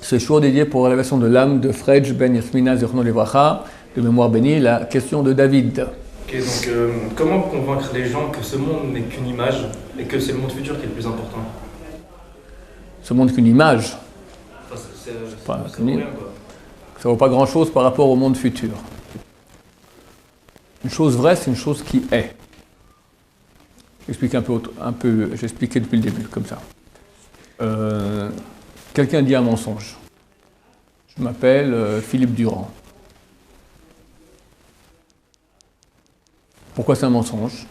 Ce jour dédié pour la révélation de l'âme de Frej Ben Yasmina Zichrono Livracha, de mémoire bénie, la question de David. Ok, donc comment convaincre les gens que ce monde n'est qu'une image et que c'est le monde futur qui est le plus important? Ce monde qu'une image, Enfin, ça ça vaut rien, quoi. ne vaut pas grand-chose par rapport au monde futur. Une chose vraie, c'est une chose qui est. J'explique j'ai expliqué depuis le début, comme ça. Quelqu'un dit un mensonge. Je m'appelle Philippe Durand. Pourquoi c'est un mensonge?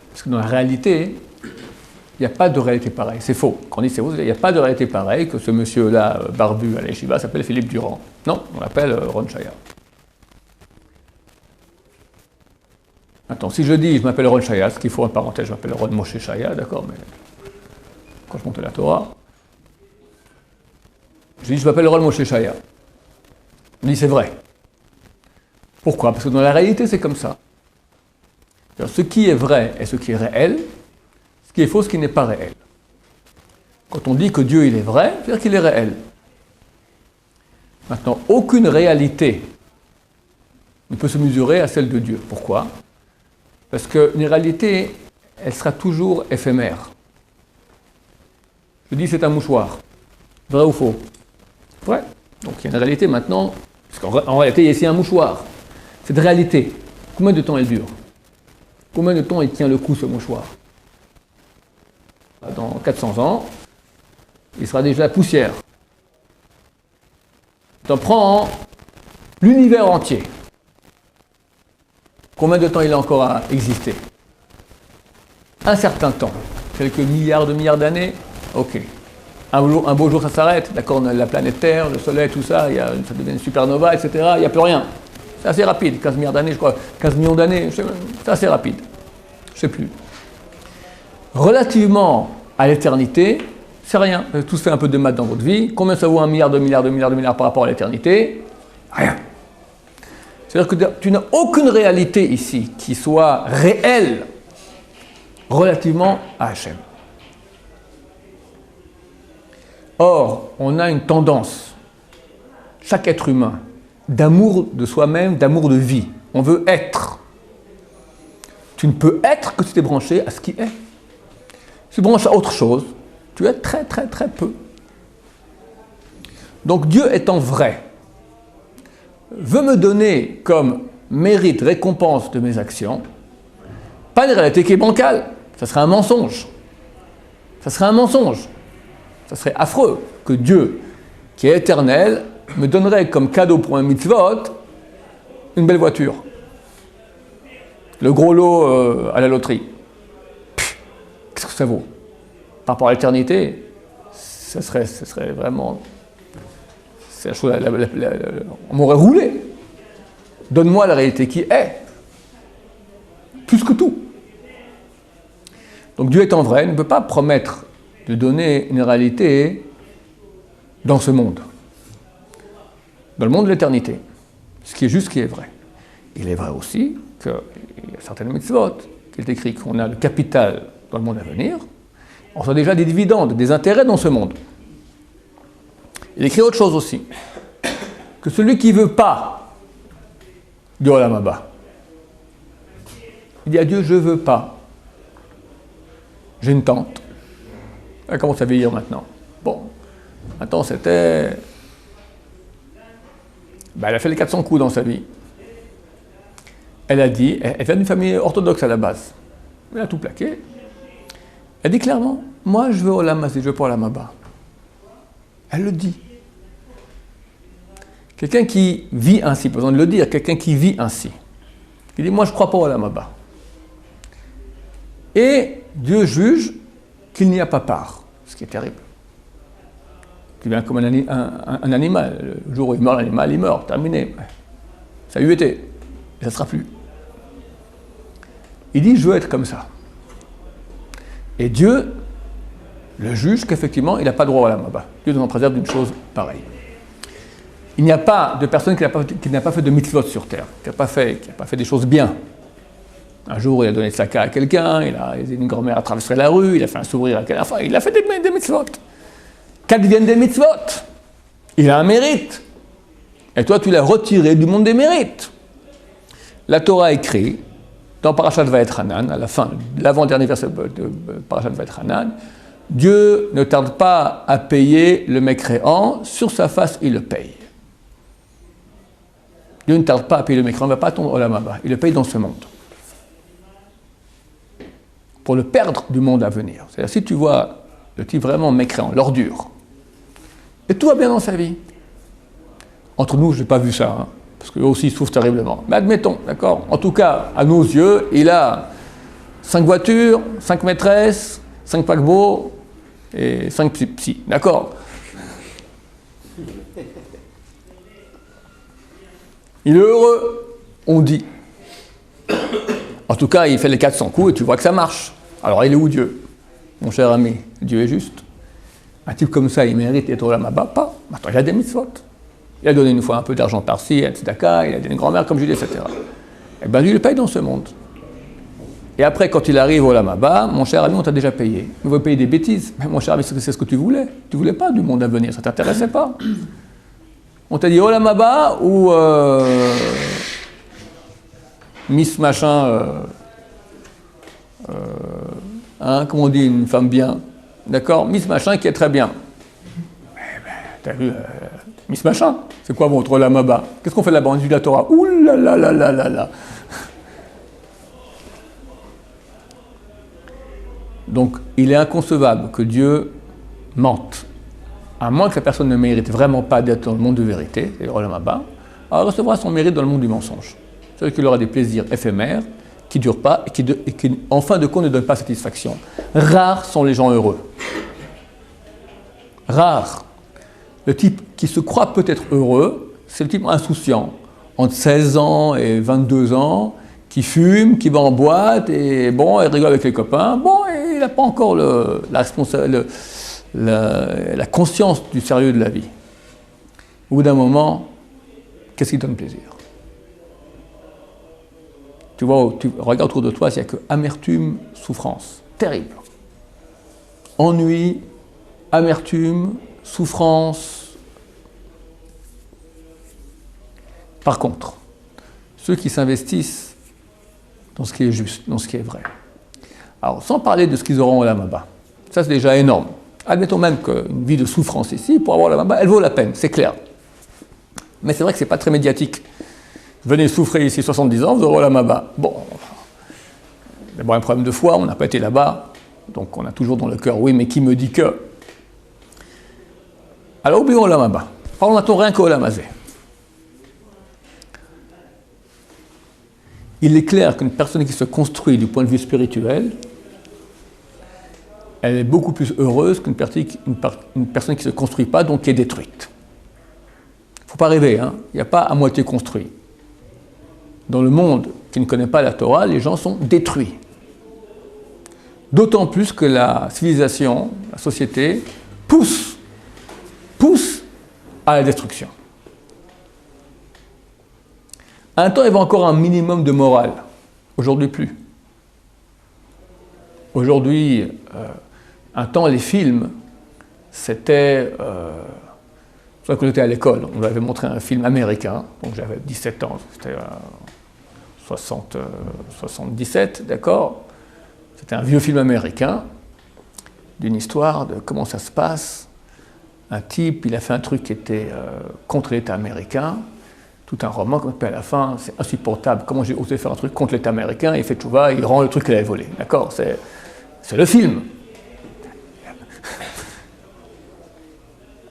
Parce que dans la réalité, il n'y a pas de réalité pareille. C'est faux. Quand on dit c'est faux, il n'y a pas de réalité pareille que ce monsieur-là, barbu à l'Yeshiva, s'appelle Philippe Durand. Non, on l'appelle Ron Shaya. Attends, si je dis je m'appelle Ron Shaya, ce qu'il faut en parenthèse, je m'appelle Ron Moshe Shaya, d'accord, mais quand je monte à la Torah, je dis je m'appelle Ron Moshe Shaya. On dit c'est vrai. Pourquoi? Parce que dans la réalité, c'est comme ça. Alors, ce qui est vrai est ce qui est réel, ce qui est faux, ce qui n'est pas réel. Quand on dit que Dieu il est vrai, c'est-à-dire qu'il est réel. Maintenant, aucune réalité ne peut se mesurer à celle de Dieu. Pourquoi? Parce qu'une réalité, elle sera toujours éphémère. Je dis c'est un mouchoir. Vrai ou faux? Vrai. Donc il y a une réalité maintenant, parce qu'en réalité il y a ici un mouchoir. Cette réalité, combien de temps elle dure? Combien de temps il tient le coup ce mouchoir? Dans 400 ans, il sera déjà poussière. T'en prends l'univers entier. Combien de temps il a encore à exister? Un certain temps. Quelques milliards d'années? Ok. Un beau jour ça s'arrête, d'accord, on a la planète Terre, le Soleil, tout ça, ça devient une supernova, etc. Il n'y a plus rien. C'est assez rapide, 15 milliards d'années, je crois, 15 millions d'années, c'est assez rapide. Je ne sais plus. Relativement à l'éternité, c'est rien. Vous avez tous fait un peu de maths dans votre vie. Combien ça vaut un milliard par rapport à l'éternité? Rien. C'est-à-dire que tu n'as aucune réalité ici qui soit réelle relativement à Hachem. Or, on a une tendance, chaque être humain, d'amour de soi-même, d'amour de vie. On veut être. Tu ne peux être que si tu es branché à ce qui est. Si tu branches à autre chose, tu es très très très peu. Donc Dieu étant vrai, veut me donner comme mérite, récompense de mes actions, pas une réalité qui est bancale. Ça serait un mensonge. Ça serait un mensonge. Ça serait affreux que Dieu, qui est éternel, me donnerait comme cadeau pour un mitzvot une belle voiture. Le gros lot à la loterie. Qu'est-ce que ça vaut? Par rapport à l'éternité, ça serait vraiment... C'est la chose, on m'aurait roulé. Donne-moi la réalité qui est. Plus que tout. Donc Dieu étant vrai, ne peut pas promettre de donner une réalité dans ce monde. Dans le monde de l'éternité. Ce qui est juste, ce qui est vrai. Il est vrai aussi qu'il y a certaines mitzvot, qu'il est écrit qu'on a le capital dans le monde à venir, on reçoit déjà des dividendes, des intérêts dans ce monde. Il écrit autre chose aussi, que celui qui ne veut pas du Olam Haba, il dit à Dieu, je ne veux pas. J'ai une tante. Elle commence à vieillir maintenant. Bon, maintenant c'était... elle a fait les 400 coups dans sa vie. Elle a dit, elle vient d'une famille orthodoxe à la base. Elle a tout plaqué. Elle dit clairement, moi je veux Olam Hazé, je veux pas Olam Haba. Elle le dit. Quelqu'un qui vit ainsi, besoin de le dire, quelqu'un qui vit ainsi. Il dit, moi je ne crois pas au Olam Haba. Et Dieu juge qu'il n'y a pas part, ce qui est terrible. Tu viens comme un animal. Le jour où il meurt, l'animal, il meurt, terminé. Ça a eu été, et ça ne sera plus. Il dit, je veux être comme ça. Et Dieu le juge qu'effectivement, il n'a pas droit au Olam Haba. Dieu nous en préserve d'une chose pareille. Il n'y a pas de personne qui n'a pas fait de mitzvot sur terre, qui n'a pas fait des choses bien. Un jour, il a donné de saka à quelqu'un, il a aidé une grand-mère à traverser la rue, il a fait un sourire à quelqu'un, enfin, il a fait des mitzvot. Qu'elles deviennent des mitzvot. Il a un mérite. Et toi, tu l'as retiré du monde des mérites. La Torah écrit, dans Parashat Vaetchanan, à la fin, l'avant-dernier verset de Parashat Vaetchanan, Dieu ne tarde pas à payer le mécréant, sur sa face, il le paye. Dieu ne tarde pas à payer le mécréant, il ne va pas attendre Olam Haba, il le paye dans ce monde. Pour le perdre du monde à venir. C'est-à-dire, si tu vois le type vraiment mécréant, l'ordure, et tout va bien dans sa vie. Entre nous, je n'ai pas vu ça, hein, parce qu'eux aussi souffrent terriblement. Mais admettons, d'accord? En tout cas, à nos yeux, il a 5 voitures, 5 maîtresses, 5 paquebots et 5 psy, d'accord? Il est heureux, on dit. En tout cas, il fait les 400 coups et tu vois que ça marche. Alors, il est où Dieu? Mon cher ami, Dieu est juste. Un type comme ça, il mérite d'être au Olam Haba? Pas. Attends, il a des mitzvot. Il a donné une fois un peu d'argent par-ci, etc. Il a donné une grand-mère comme Julie, etc. Eh bien, Dieu le paye dans ce monde. Et après, quand il arrive au Olam Haba, mon cher ami, on t'a déjà payé. Il veut payer des bêtises. Mais mon cher ami, c'est ce que tu voulais. Tu ne voulais pas du monde à venir, ça ne t'intéressait pas. On t'a dit Olam Haba ou Miss Machin, comment on dit, une femme bien, d'accord? Miss Machin qui est très bien. T'as vu, Miss Machin, c'est quoi votre Olam Haba? Qu'est-ce qu'on fait là-bas? On dit la Torah. Ouh là là là là là là. Donc, il est inconcevable que Dieu mente, à moins que la personne ne mérite vraiment pas d'être dans le monde de vérité, c'est le Olam Haba, alors il recevra son mérite dans le monde du mensonge. C'est-à-dire qu'il aura des plaisirs éphémères, qui ne durent pas, et qui, en fin de compte, ne donnent pas satisfaction. Rares sont les gens heureux. Rares. Le type qui se croit peut-être heureux, c'est le type insouciant, entre 16 ans et 22 ans, qui fume, qui va en boîte, et bon, il rigole avec les copains, bon, et il n'a pas encore la conscience du sérieux de la vie. Au bout d'un moment, qu'est-ce qui donne plaisir? Tu vois, tu regardes autour de toi, il n'y a que amertume, souffrance, terrible. Ennui, amertume, souffrance. Par contre, ceux qui s'investissent dans ce qui est juste, dans ce qui est vrai. Alors, sans parler de ce qu'ils auront au Olam Haba, ça c'est déjà énorme. Admettons même qu'une vie de souffrance ici, pour avoir Olam Haba, elle vaut la peine, c'est clair. Mais c'est vrai que ce n'est pas très médiatique. Venez souffrir ici 70 ans, vous aurez Olam Haba. Bon, d'abord un problème de foi, on n'a pas été là-bas, donc on a toujours dans le cœur, oui, mais qui me dit que? Alors oublions Olam Haba. Parlons maintenant rien qu'au Olam Hazé. Il est clair qu'une personne qui se construit du point de vue spirituel, elle est beaucoup plus heureuse qu'une personne qui ne se construit pas, donc qui est détruite. Il ne faut pas rêver, hein. Il n'y a pas à moitié construit. Dans le monde qui ne connaît pas la Torah, les gens sont détruits. D'autant plus que la civilisation, la société, pousse à la destruction. Un temps, il y avait encore un minimum de morale. Aujourd'hui, plus. Aujourd'hui, un temps, les films, c'était... quand j'étais à l'école, on m'avait montré un film américain, donc j'avais 17 ans, c'était 77, d'accord? C'était un vieux film américain, d'une histoire de comment ça se passe. Un type, il a fait un truc qui était contre l'État américain, tout un roman, comme à la fin, c'est insupportable. Comment j'ai osé faire un truc contre l'État américain? Il fait tchouva, il rend le truc qu'il avait volé. D'accord? C'est le film.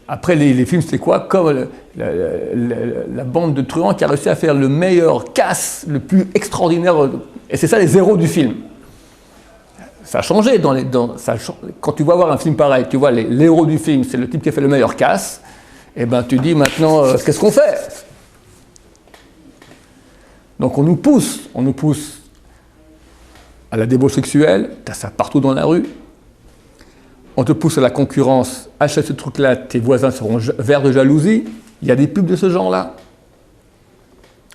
Après, les films, c'était quoi? Comme la bande de truands qui a réussi à faire le meilleur casse, le plus extraordinaire. Et c'est ça les héros du film. Ça a changé. Quand tu vas voir un film pareil, tu vois les héros du film, c'est le type qui a fait le meilleur casse. Et ben tu dis maintenant, qu'est-ce qu'on fait? Donc on nous pousse à la débauche sexuelle, tu as ça partout dans la rue. On te pousse à la concurrence, achète ce truc-là, tes voisins seront verts de jalousie. Il y a des pubs de ce genre-là.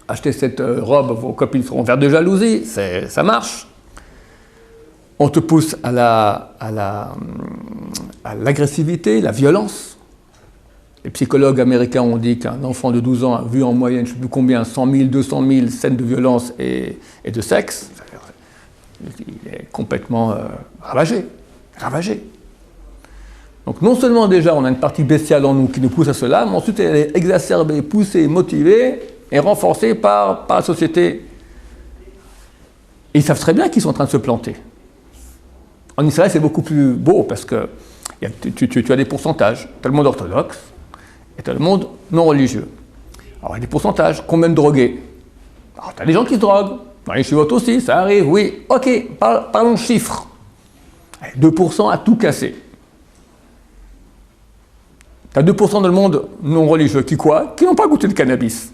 Achetez cette robe, vos copines seront vertes de jalousie, ça marche. On te pousse à l'agressivité, la violence. Les psychologues américains ont dit qu'un enfant de 12 ans a vu en moyenne, je ne sais plus combien, 100 000, 200 000 scènes de violence et de sexe. Il est complètement ravagé. Donc non seulement déjà on a une partie bestiale en nous qui nous pousse à cela, mais ensuite elle est exacerbée, poussée, motivée et renforcée par la société. Et ils savent très bien qu'ils sont en train de se planter. En Israël, c'est beaucoup plus beau parce que tu as des pourcentages. Tu as le monde orthodoxe et tu as le monde non religieux. Alors, il y a des pourcentages. Combien de drogués? Alors, tu as des gens qui se droguent. Dans les chivotes aussi, ça arrive, oui. Ok, parlons chiffres. 2% à tout casser. Tu as 2% dans le monde non religieux qui quoi? Qui n'ont pas goûté de cannabis.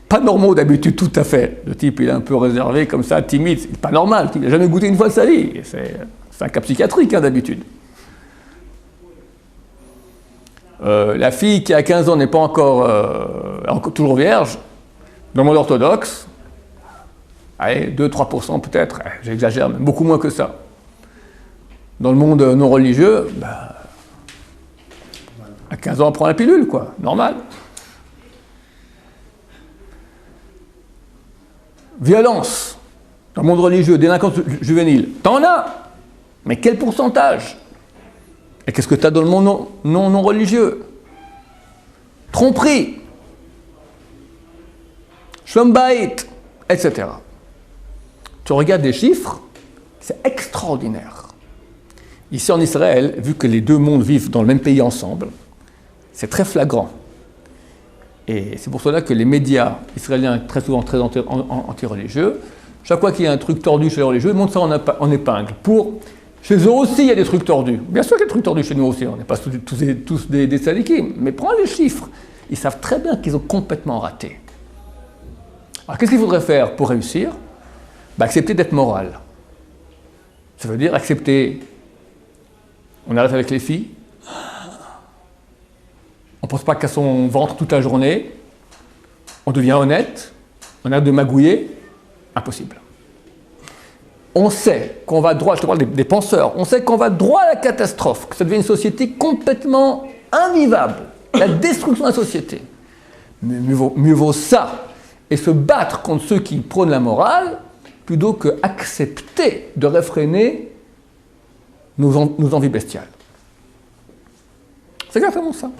Pas normaux d'habitude, tout à fait. Le type, il est un peu réservé, comme ça, timide. C'est pas normal. Il n'a jamais goûté une fois de sa vie. C'est un cas psychiatrique, hein, d'habitude. La fille qui a 15 ans n'est pas encore toujours vierge. Dans le monde orthodoxe, allez, 2-3% peut-être, j'exagère, mais beaucoup moins que ça. Dans le monde non religieux, à 15 ans, on prend la pilule, quoi, normal. Violence, dans le monde religieux, délinquance juvénile, t'en as, mais quel pourcentage? Et qu'est-ce que tu as dans le monde non religieux? Tromperie, Schlumbait, etc. Tu regardes les chiffres, c'est extraordinaire. Ici en Israël, vu que les deux mondes vivent dans le même pays ensemble, c'est très flagrant. Et c'est pour cela que les médias israéliens, très souvent très anti-religieux, chaque fois qu'il y a un truc tordu chez les religieux, ils montrent ça en épingle. Chez eux aussi, il y a des trucs tordus. Bien sûr qu'il y a des trucs tordus chez nous aussi, on n'est pas tous des sadikim. Mais prends les chiffres. Ils savent très bien qu'ils ont complètement raté. Alors qu'est-ce qu'il faudrait faire pour réussir? Accepter d'être moral. Ça veut dire accepter, on arrête avec les filles, on ne pense pas qu'à son ventre toute la journée, on devient honnête, on arrête de magouiller, impossible. On sait qu'on va droit, je te parle des penseurs, on sait qu'on va droit à la catastrophe, que ça devient une société complètement invivable, la destruction de la société. Mais mieux vaut ça, et se battre contre ceux qui prônent la morale, plutôt qu'accepter de réfréner nos envies bestiales. C'est exactement ça.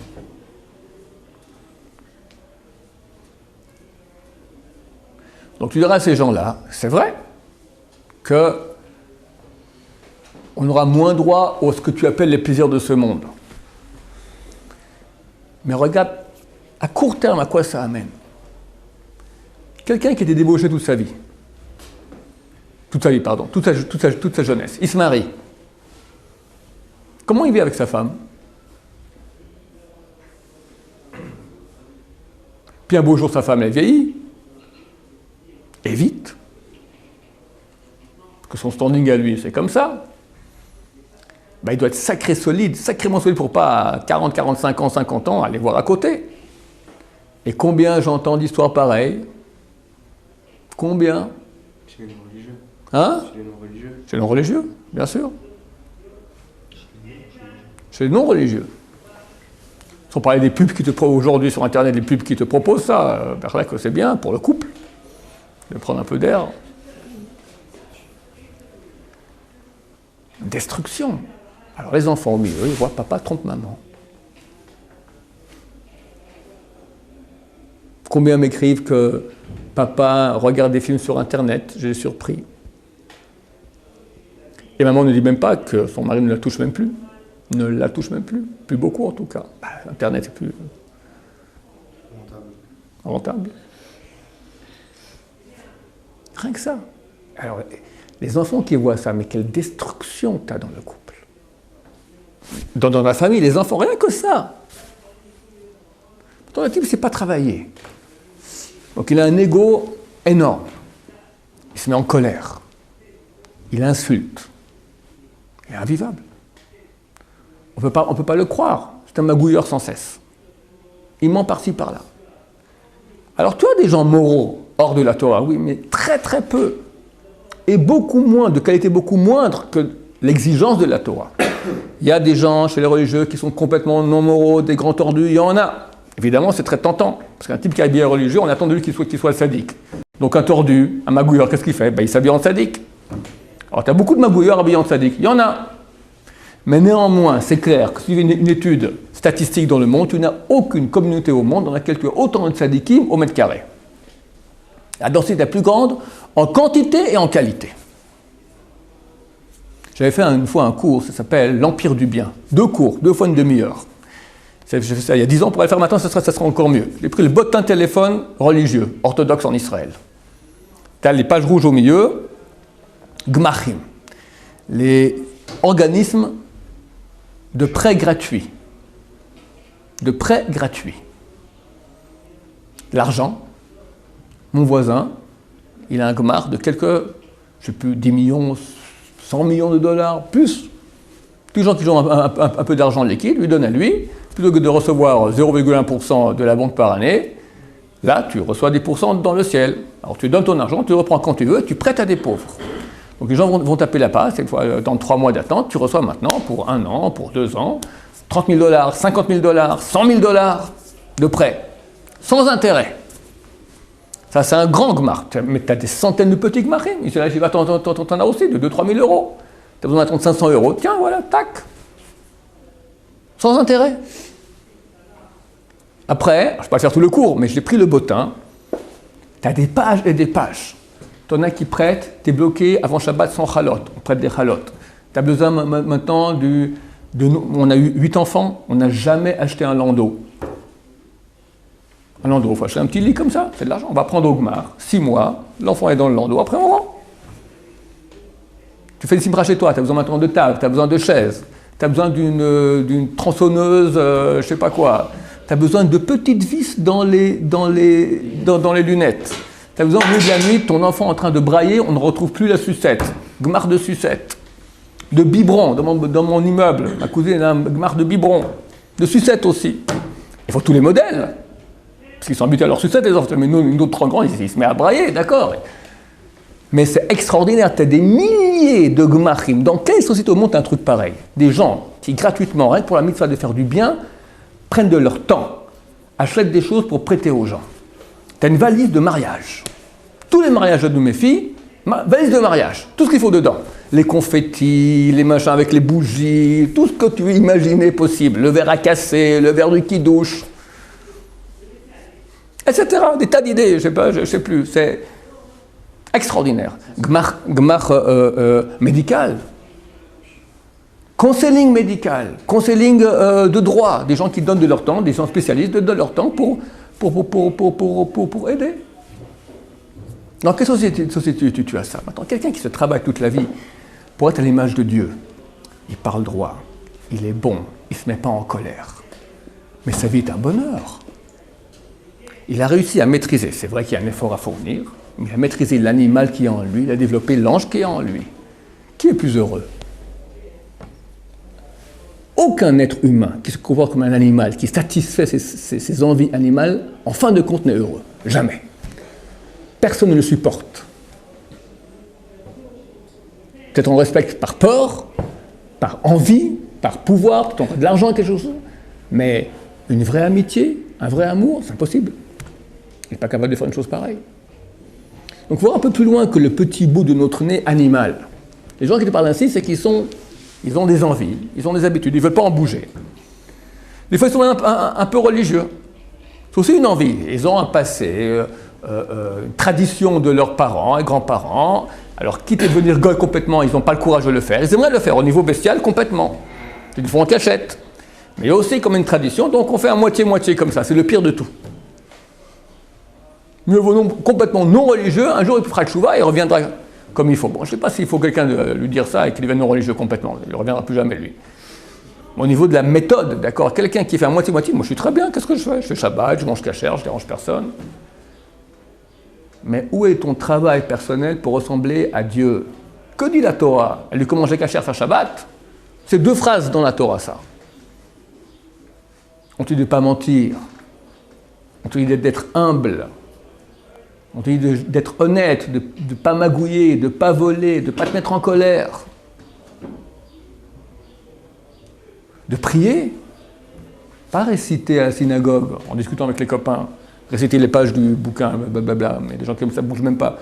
Donc tu diras à ces gens-là, c'est vrai qu'on aura moins droit à ce que tu appelles les plaisirs de ce monde. Mais regarde, à court terme, à quoi ça amène? Quelqu'un qui était débauché toute sa vie, toute sa jeunesse, il se marie. Comment il vit avec sa femme? Puis un beau jour, sa femme, elle vieillit, et vite, parce que son standing à lui, c'est comme ça. Il doit être sacrément solide pour pas à 40, 45 ans, 50 ans aller voir à côté. Et combien j'entends d'histoires pareilles? Combien? Chez les non-religieux. Hein? Chez les non-religieux. Chez les non-religieux, bien sûr. Chez les non-religieux. Sans parler des pubs qui te proposent aujourd'hui sur Internet, les pubs qui te proposent ça, c'est vrai que c'est bien pour le couple, de prendre un peu d'air. Destruction. Alors les enfants au milieu, ils voient papa trompe maman. Combien m'écrivent que papa regarde des films sur Internet, j'ai surpris. Et maman ne dit même pas que son mari ne la touche même plus. Ne la touche même plus. Plus beaucoup en tout cas. Internet c'est plus rentable. Rien que ça. Alors, les enfants qui voient ça, mais quelle destruction tu as dans le couple. Dans la famille, les enfants, rien que ça. Pourtant, le type ne sait pas travailler. Donc il a un ego énorme. Il se met en colère. Il insulte. Il est invivable. On ne peut pas le croire. C'est un magouilleur sans cesse. Il ment par-ci, par-là. Alors tu as des gens moraux hors de la Torah, oui, mais très très peu. Et beaucoup moins, de qualité beaucoup moindre que l'exigence de la Torah. Il y a des gens chez les religieux qui sont complètement non moraux, des grands tordus, il y en a. Évidemment, c'est très tentant, parce qu'un type qui est habillé religieux, on attend de lui qu'il soit sadique. Donc un tordu, un magouilleur, qu'est-ce qu'il fait? Il s'habille en sadique. Alors tu as beaucoup de magouilleurs habillés en sadique, il y en a. Mais néanmoins, c'est clair que si tu fais une étude statistique dans le monde, tu n'as aucune communauté au monde dans laquelle tu as autant de sadikim au mètre carré. La densité la plus grande en quantité et en qualité. J'avais fait une fois un cours, ça s'appelle l'Empire du bien. 2 cours, 2 fois une demi-heure. J'ai fait ça il y a 10 ans, pour le faire maintenant, ça sera encore mieux. J'ai pris le bottin téléphone religieux, orthodoxe en Israël. Tu as les pages rouges au milieu, Gmachim, les organismes de prêts gratuits. De prêts gratuits. L'argent, mon voisin, il a un Gmach de quelques, je ne sais plus, 10 millions, 100 millions de dollars, plus. Tous les gens qui ont un peu d'argent liquide lui donnent à lui, plutôt que de recevoir 0,1% de la banque par année, là, tu reçois des pourcents dans le ciel. Alors tu donnes ton argent, tu le reprends quand tu veux, tu prêtes à des pauvres. Donc les gens vont taper la passe, cette fois, dans 3 mois d'attente, tu reçois maintenant pour 1 an, pour 2 ans, 30 000 $, 50 000 $, 100 000 $ de prêt, sans intérêt. Ça, c'est un grand gmar. Mais tu as des centaines de petits gmarim. T'en as aussi, de 2 000 à 3 000 euros. Tu as besoin d'attendre 500 €. Tiens, voilà, tac. Sans intérêt. Après, je ne vais pas faire tout le cours, mais j'ai pris le bottin. Tu as des pages et des pages. Tu en as qui prêtent, tu es bloqué avant Shabbat sans chalot. On prête des chalot. Tu as besoin maintenant on a eu 8 enfants, on n'a jamais acheté un landau. Un landau, il faut acheter un petit lit comme ça, c'est de l'argent. On va prendre au gmar, 6 mois, l'enfant est dans le landau, après on rend. Tu fais des simra chez toi, tu as besoin maintenant de table, tu as besoin de chaises, tu as besoin d'une tronçonneuse, je ne sais pas quoi. Tu as besoin de petites vis dans les lunettes. Tu as besoin, au milieu de la nuit, ton enfant en train de brailler, on ne retrouve plus la sucette. Gmar de sucette. De biberon, dans mon immeuble, ma cousine a un gmar de biberon. De sucette aussi. Il faut tous les modèles. Parce qu'ils sont habitués à leur sucette, les enfants. Mais nous autres trop grands, ils se mettent à brailler, d'accord. Mais c'est extraordinaire, tu as des milliers de gmachim. Dans quelle société au monde tu as un truc pareil? Des gens qui, gratuitement, rien que pour la mitzvah de faire du bien, prennent de leur temps, achètent des choses pour prêter aux gens. Tu as une valise de mariage. Tous les mariages de mes filles, valise de mariage, tout ce qu'il faut dedans. Les confettis, les machins avec les bougies, tout ce que tu veux imaginer possible. Le verre à casser, le verre du kidouche, etc. Des tas d'idées, je sais plus. C'est extraordinaire. Gmach médical. Counseling médical. Counseling de droit. Des gens qui donnent de leur temps, des gens spécialistes donnent de leur temps pour aider. Dans quelle société tu as ça? Maintenant, quelqu'un qui se travaille toute la vie pour être à l'image de Dieu, il parle droit, il est bon, il ne se met pas en colère. Mais sa vie est un bonheur. Il a réussi à maîtriser, c'est vrai qu'il y a un effort à fournir, mais il a maîtrisé l'animal qui est en lui, il a développé l'ange qui est en lui. Qui est plus heureux? Aucun être humain qui se comporte comme un animal, qui satisfait ses envies animales, en fin de compte n'est heureux. Jamais. Personne ne le supporte. Peut-être on le respecte par peur, par envie, par pouvoir, peut-être on a de l'argent, quelque chose, mais une vraie amitié, un vrai amour, c'est impossible. Il n'est pas capable de faire une chose pareille. Donc, voir un peu plus loin que le petit bout de notre nez animal. Les gens qui te parlent ainsi, c'est qu'ils ils ont des envies, ils ont des habitudes, ils ne veulent pas en bouger. Des fois, ils sont un peu religieux. C'est aussi une envie. Ils ont un passé, une tradition de leurs parents et grands-parents. Alors, quitte à devenir goy complètement, ils n'ont pas le courage de le faire. Ils aimeraient le faire au niveau bestial complètement. Ils le font en cachette. Mais il y a aussi comme une tradition, donc on fait un moitié-moitié comme ça. C'est le pire de tout. Mieux vaut complètement non religieux, un jour il fera le chouva et il reviendra comme il faut. Bon, je ne sais pas s'il faut quelqu'un lui dire ça et qu'il devienne non religieux complètement. Il ne reviendra plus jamais, lui. Au niveau de la méthode, d'accord, quelqu'un qui fait un moitié-moitié, moi je suis très bien, qu'est-ce que je fais? Je fais Shabbat, je mange kasher, je ne dérange personne. Mais où est ton travail personnel pour ressembler à Dieu? Que dit la Torah? Elle dit comment manger kasher, faire Shabbat? C'est 2 phrases dans la Torah, ça. On te dit de ne pas mentir. On te dit d'être humble. On te dit d'être honnête, de ne pas magouiller, de ne pas voler, de ne pas te mettre en colère. de prier, pas réciter à la synagogue en discutant avec les copains, réciter les pages du bouquin, blablabla, mais des gens comme ça ne bougent même pas.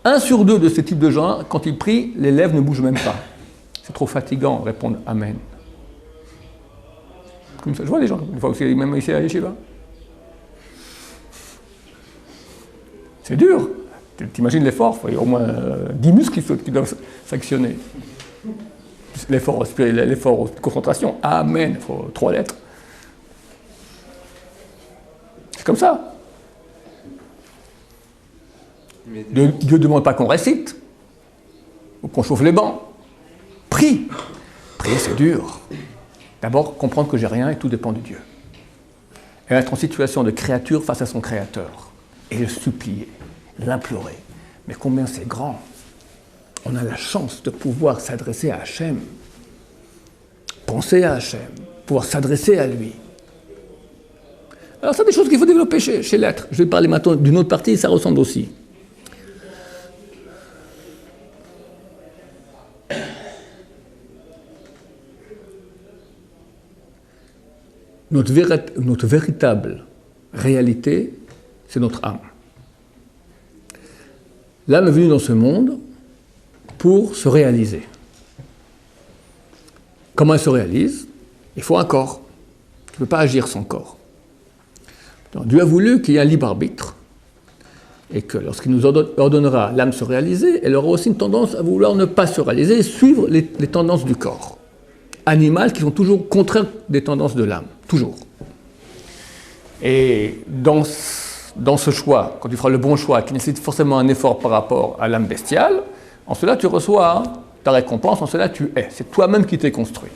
1 sur 2 de ce type de gens, quand ils prient, les lèvres ne bougent même pas. C'est trop fatigant, répondre Amen. Comme ça, je vois des gens, une fois aussi, même ici à Yeshiva. C'est dur. T'imagines l'effort, il y a au moins 10 muscles qui doivent s'actionner. L'effort de concentration, Amen, il faut 3 lettres. C'est comme ça. Dieu ne demande pas qu'on récite, ou qu'on chauffe les bancs. Prie. Prier, c'est dur. D'abord, comprendre que j'ai rien et tout dépend de Dieu. Et être en situation de créature face à son Créateur. Et le supplier, l'implorer. Mais combien c'est grand. On a la chance de pouvoir s'adresser à Hachem. Penser à Hachem. Pouvoir s'adresser à lui. Alors, c'est des choses qu'il faut développer chez l'être. Je vais parler maintenant d'une autre partie, ça ressemble aussi. Notre véritable réalité, c'est notre âme. L'âme est venue dans ce monde pour se réaliser. Comment elle se réalise? Il faut un corps. Tu ne peux pas agir sans corps. Donc, Dieu a voulu qu'il y ait un libre arbitre et que lorsqu'il nous ordonnera l'âme se réaliser, elle aura aussi une tendance à vouloir ne pas se réaliser et suivre les tendances du corps animal qui sont toujours contraires des tendances de l'âme, toujours. Et dans ce choix, quand tu feras le bon choix, qui nécessite forcément un effort par rapport à l'âme bestiale, en cela tu reçois ta récompense, en cela tu es. C'est toi-même qui t'es construit.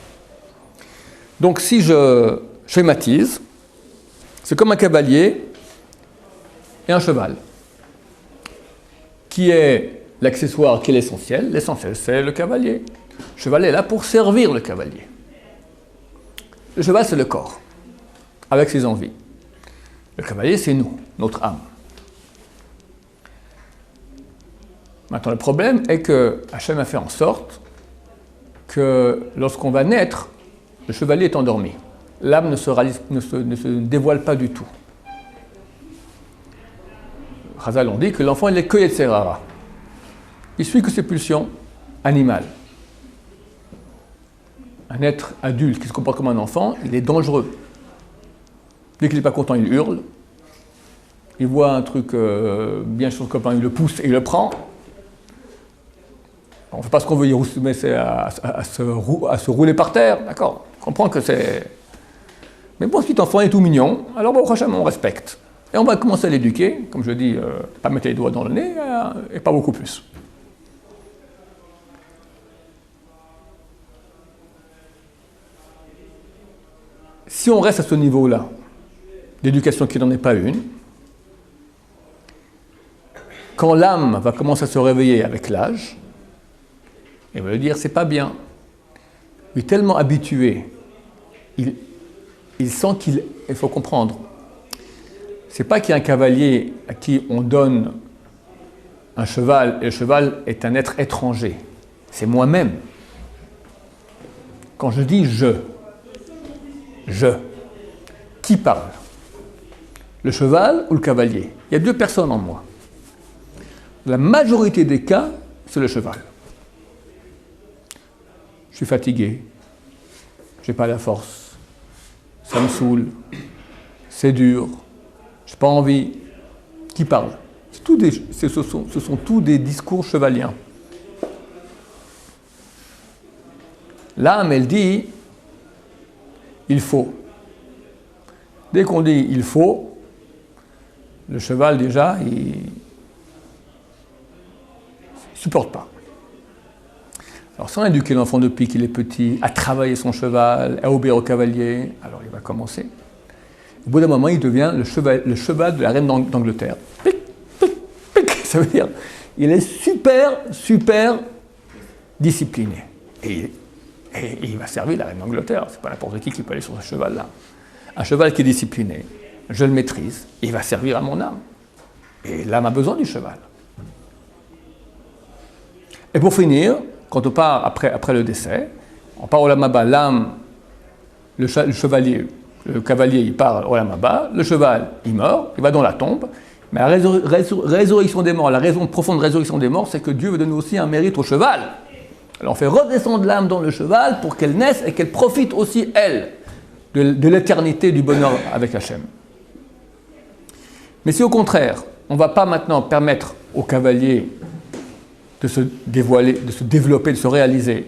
Donc si je schématise, c'est comme un cavalier et un cheval, qui est l'accessoire, qui est l'essentiel. L'essentiel, c'est le cavalier. Le cheval est là pour servir le cavalier. Le cheval, c'est le corps, avec ses envies. Le cavalier, c'est nous, notre âme. Maintenant, le problème est que Hachem a fait en sorte que lorsqu'on va naître, le chevalier est endormi. L'âme ne se dévoile pas du tout. Chazal ont dit que l'enfant, il est que Yetzerara. Il suit que ses pulsions animales. Un être adulte qui se comporte comme un enfant, il est dangereux. Dès qu'il n'est pas content, il hurle. Il voit un truc bien chez son copain, il le pousse et il le prend. On ne fait pas ce qu'on veut, mais c'est à se rouler par terre, d'accord? On comprend que c'est... Mais bon, ce petit enfant est tout mignon, alors bon, prochainement on respecte. Et on va commencer à l'éduquer, comme je dis, pas mettre les doigts dans le nez, et pas beaucoup plus. Si on reste à ce niveau-là, d'éducation qui n'en est pas une, quand l'âme va commencer à se réveiller avec l'âge, elle va lui dire c'est pas bien. Il est tellement habitué, il sent qu'il faut comprendre. C'est pas qu'il y a un cavalier à qui on donne un cheval, et le cheval est un être étranger. C'est moi-même. Quand je dis je, qui parle? Le cheval ou le cavalier? Il y a 2 personnes en moi. La majorité des cas, c'est le cheval. Je suis fatigué, je n'ai pas la force, ça me saoule, c'est dur, je n'ai pas envie. Qui parle? Ce sont tous des discours chevaliens. L'âme, elle dit il faut. Dès qu'on dit il faut, le cheval déjà, il ne supporte pas. Alors si on a éduqué l'enfant depuis qu'il est petit à travailler son cheval, à obéir au cavalier, alors il va commencer. Au bout d'un moment, il devient le cheval de la reine d'Angleterre. Pic, pic, pic. Ça veut dire il est super discipliné. Et il va servir la reine d'Angleterre. C'est pas n'importe qui peut aller sur ce cheval-là. Un cheval qui est discipliné, je le maîtrise, il va servir à mon âme. Et l'âme a besoin du cheval. Et pour finir, quand on part après le décès, on part au Lamaba, l'âme le chevalier, le cavalier, il part au Yamaba, le cheval, il meurt, il va dans la tombe. Mais la résurrection des morts, la raison profonde de résurrection des morts, c'est que Dieu veut donner aussi un mérite au cheval. Alors on fait redescendre l'âme dans le cheval pour qu'elle naisse et qu'elle profite aussi, elle, de l'éternité du bonheur avec Hachem. Mais si au contraire, on ne va pas maintenant permettre au cavalier de se dévoiler, de se développer, de se réaliser,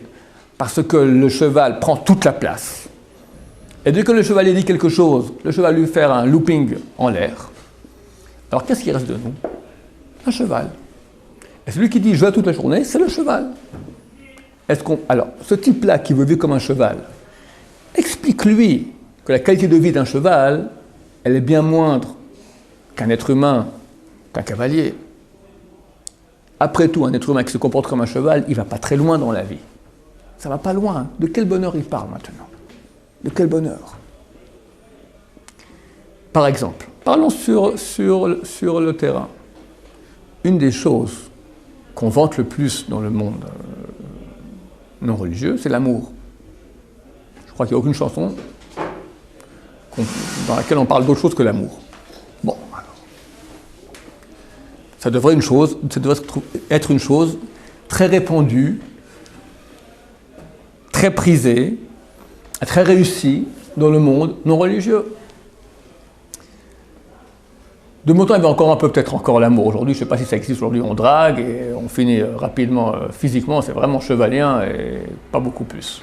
parce que le cheval prend toute la place, et dès que le chevalier dit quelque chose, le cheval lui fait un looping en l'air, alors qu'est-ce qui reste de nous? Un cheval. Et celui qui dit « je veux toute la journée », c'est le cheval. Alors, ce type-là qui veut vivre comme un cheval, explique-lui que la qualité de vie d'un cheval, elle est bien moindre qu'un être humain, qu'un cavalier. Après tout, un être humain qui se comporte comme un cheval, il ne va pas très loin dans la vie. Ça ne va pas loin. De quel bonheur il parle maintenant? De quel bonheur? Par exemple, parlons sur le terrain. Une des choses qu'on vante le plus dans le monde non religieux, c'est l'amour. Je crois qu'il n'y a aucune chanson dans laquelle on parle d'autre chose que l'amour. Bon, alors. Ça devrait être une chose très répandue, très prisée, très réussie dans le monde non religieux. De mon temps, il y avait encore un peu, peut-être encore l'amour. Aujourd'hui, je ne sais pas si ça existe. Aujourd'hui, on drague et on finit rapidement physiquement. C'est vraiment chevalien et pas beaucoup plus.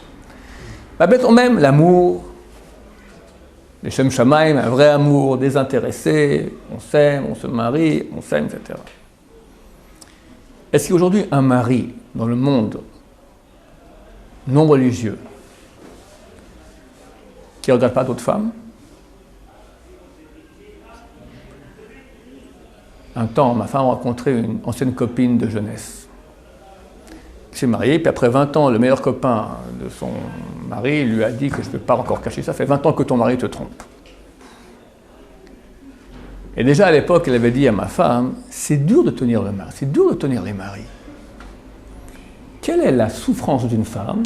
Mais mettons même l'amour, les Shem Shamaim, un vrai amour désintéressé. On s'aime, on se marie, on s'aime, etc. Est-ce qu'aujourd'hui, un mari dans le monde non religieux qui ne regarde pas d'autres femmes? Un temps, ma femme a rencontré une ancienne copine de jeunesse. Elle s'est mariée, puis après 20 ans, le meilleur copain de son mari lui a dit que je ne peux pas encore cacher ça, ça fait 20 ans que ton mari te trompe. Et déjà à l'époque, elle avait dit à ma femme, c'est dur de tenir le mari, c'est dur de tenir les maris. Quelle est la souffrance d'une femme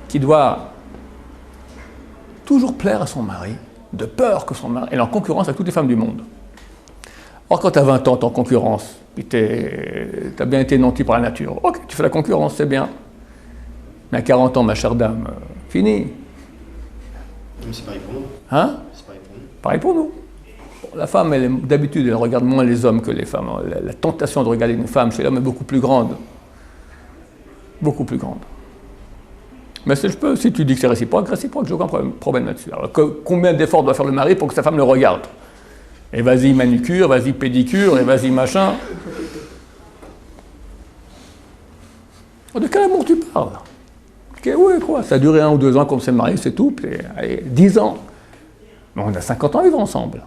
qui doit toujours plaire à son mari, de peur que son mari... Elle est en concurrence avec toutes les femmes du monde. Or, quand tu as 20 ans, tu es en concurrence, puis tu as bien été nanti par la nature. Ok, tu fais la concurrence, c'est bien. Mais à 40 ans, ma chère dame, fini. Mais c'est pareil pour nous. Hein? C'est pareil pour nous. Pareil pour nous. Bon, la femme, d'habitude, elle regarde moins les hommes que les femmes. La tentation de regarder une femme chez l'homme est beaucoup plus grande. Beaucoup plus grande. Mais si tu dis que c'est réciproque, j'ai aucun problème là-dessus. Alors, combien d'efforts doit faire le mari pour que sa femme le regarde? Et vas-y manucure, vas-y pédicure, et vas-y machin. De quel amour tu parles? Oui, quoi? Ça a duré 1 ou 2 ans qu'on s'est mariés, c'est tout. Puis, allez, 10 ans. Mais on a 50 ans à vivre ensemble.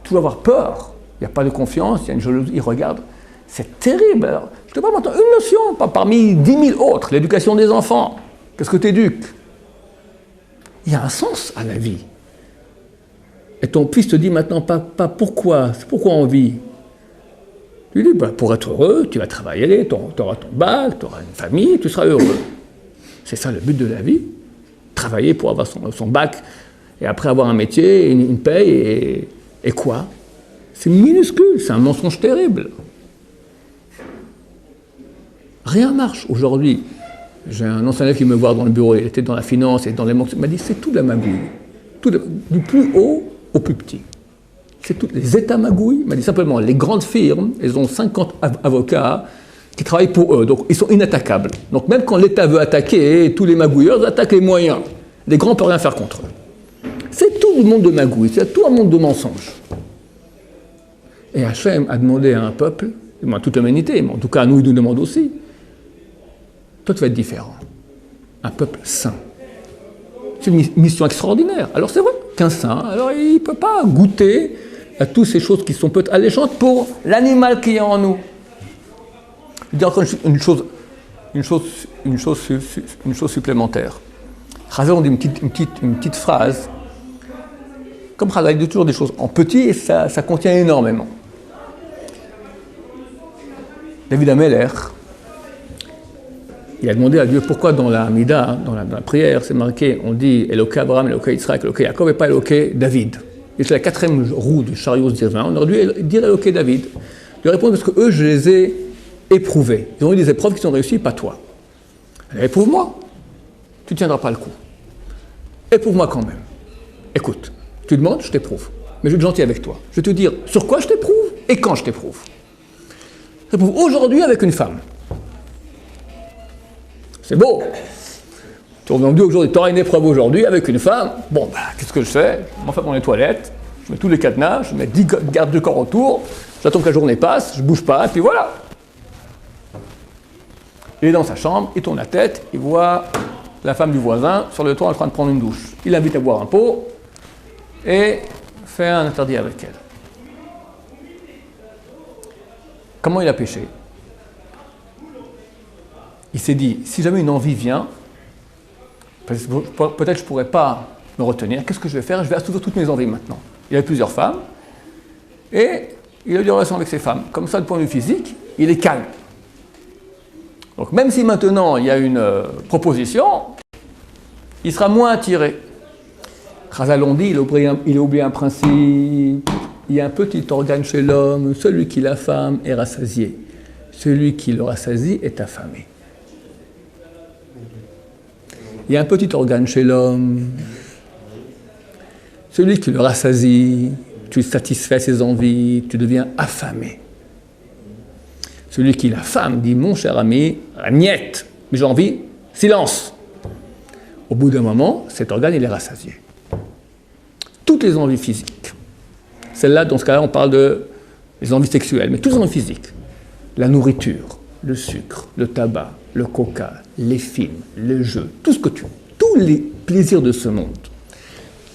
Tu dois avoir peur. Il n'y a pas de confiance, il y a une jalousie, il regarde. C'est terrible. Alors, je te parle maintenant une notion, pas parmi 10 000 autres, l'éducation des enfants. Qu'est-ce que tu éduques? Il y a un sens à la vie. Et ton fils te dit maintenant pas pourquoi, c'est pourquoi on vit. Tu lui dis, pour être heureux, tu vas travailler, tu auras ton bac, tu auras une famille, tu seras heureux. C'est ça le but de la vie. Travailler pour avoir son bac, et après avoir un métier, une paye, et quoi? C'est minuscule, c'est un mensonge terrible. Rien marche aujourd'hui. J'ai un ancien élève qui me voit dans le bureau, il était dans la finance et dans les banques, il m'a dit, c'est tout de la magouille. Du plus haut au plus petit. C'est toutes les États magouilles. Il m'a dit simplement, les grandes firmes, elles ont 50 avocats qui travaillent pour eux, donc ils sont inattaquables. Donc même quand l'État veut attaquer, tous les magouilleurs attaquent les moyens. Les grands ne peuvent rien faire contre eux. C'est tout le monde de magouille, c'est tout un monde de mensonges. Et Hachem a demandé à un peuple, à toute l'humanité, mais en tout cas à nous, il nous demande aussi, toi tu vas être différent. Un peuple saint. C'est une mission extraordinaire. Alors c'est vrai qu'un saint, alors il ne peut pas goûter à toutes ces choses qui sont peut-être alléchantes pour l'animal qui est en nous. Je dis encore une chose supplémentaire. Chazal, on dit une petite phrase. Comme Chazal, il dit toujours des choses en petit et ça contient énormément. David Ameller, il a demandé à Dieu pourquoi dans la Hamida, dans la prière, c'est marqué, on dit Eloké Abraham, Eloké Yitzhak, Eloké Yaakov et pas Eloké David. Et c'est la 4e roue du chariot divin. On aurait dû dire Eloké David. Il répond parce que eux, je les ai éprouvés. Ils ont eu des épreuves qui sont réussies, pas toi. Alors, éprouve-moi. Tu ne tiendras pas le coup. Éprouve-moi quand même. Écoute, tu demandes, je t'éprouve. Mais je vais être gentil avec toi. Je vais te dire sur quoi je t'éprouve et quand je t'éprouve. Je t'éprouve aujourd'hui avec une femme. C'est beau. Tu reviens aujourd'hui, tu auras une épreuve aujourd'hui avec une femme. Bon, qu'est-ce que je fais? Je m'enferme dans les toilettes, je mets tous les cadenas, je mets 10 gardes de corps autour, j'attends que la journée passe, je bouge pas, et puis voilà. Il est dans sa chambre, il tourne la tête, il voit la femme du voisin sur le toit en train de prendre une douche. Il l'invite à boire un pot et fait un interdit avec elle. Comment il a péché? Il s'est dit, si jamais une envie vient, peut-être je ne pourrais pas me retenir, qu'est-ce que je vais faire? Je vais assouvir toutes mes envies maintenant. Il a plusieurs femmes, et il a eu des relations avec ces femmes. Comme ça, du point de vue physique, il est calme. Donc même si maintenant il y a une proposition, il sera moins attiré. Chazal on dit, il a oublié un principe. Il y a un petit organe chez l'homme, celui qui la femme est rassasié. Celui qui le rassasie est affamé. Il y a un petit organe chez l'homme. Celui qui le rassasie, tu satisfais ses envies, tu deviens affamé. Celui qui la femme dit, mon cher ami, niette, mais j'ai envie, silence. Au bout d'un moment, cet organe, il est rassasié. Toutes les envies physiques. Celle-là, dans ce cas-là, on parle des envies sexuelles, mais toutes les envies physiques. La nourriture, le sucre, le tabac, le coca, les films, les jeux, tout ce que tu veux, tous les plaisirs de ce monde.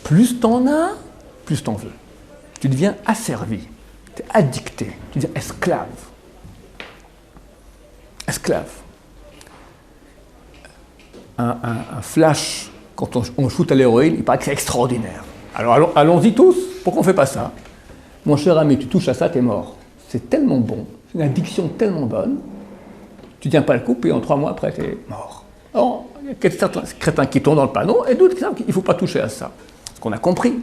Plus t'en as, plus t'en veux. Tu deviens asservi, tu es addicté, tu deviens esclave. Esclave. Un flash, quand on shoot à l'héroïne, il paraît que c'est extraordinaire. Alors allons-y tous, pourquoi on ne fait pas ça? Mon cher ami, tu touches à ça, t'es mort. C'est tellement bon, c'est une addiction tellement bonne, tu ne tiens pas le coup, et en 3 mois après, t'es mort. Alors, il y a certains crétins qui tombent dans le panneau, et d'autres qui savent qu'il ne faut pas toucher à ça. Ce qu'on a compris.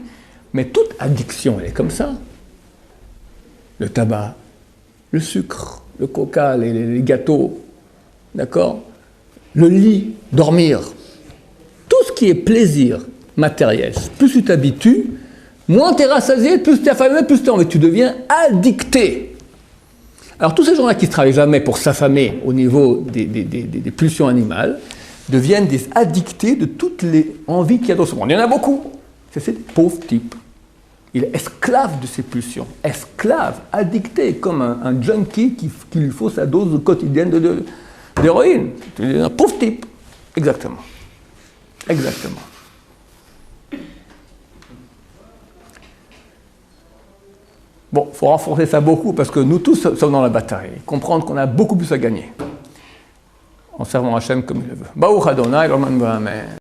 Mais toute addiction, elle est comme ça. Le tabac, le sucre, le coca, les gâteaux, d'accord? Le lit, dormir. Tout ce qui est plaisir matériel, plus tu t'habitues, moins tu es rassasié, plus tu es affamé, plus tu es envie. Tu deviens addicté. Alors tous ces gens-là qui ne travaillent jamais pour s'affamer au niveau des pulsions animales, deviennent des addictés de toutes les envies qu'il y a dans ce monde. Il y en a beaucoup. C'est ces pauvres types. Il est esclave de ses pulsions, esclave, addicté, comme un junkie qui lui faut sa dose quotidienne d'héroïne. C'est un pauvre type. Exactement. Exactement. Bon, il faut renforcer ça beaucoup parce que nous tous sommes dans la bataille. Comprendre qu'on a beaucoup plus à gagner en servant Hachem comme il le veut. Baruch Adonai, l'Oman Amen.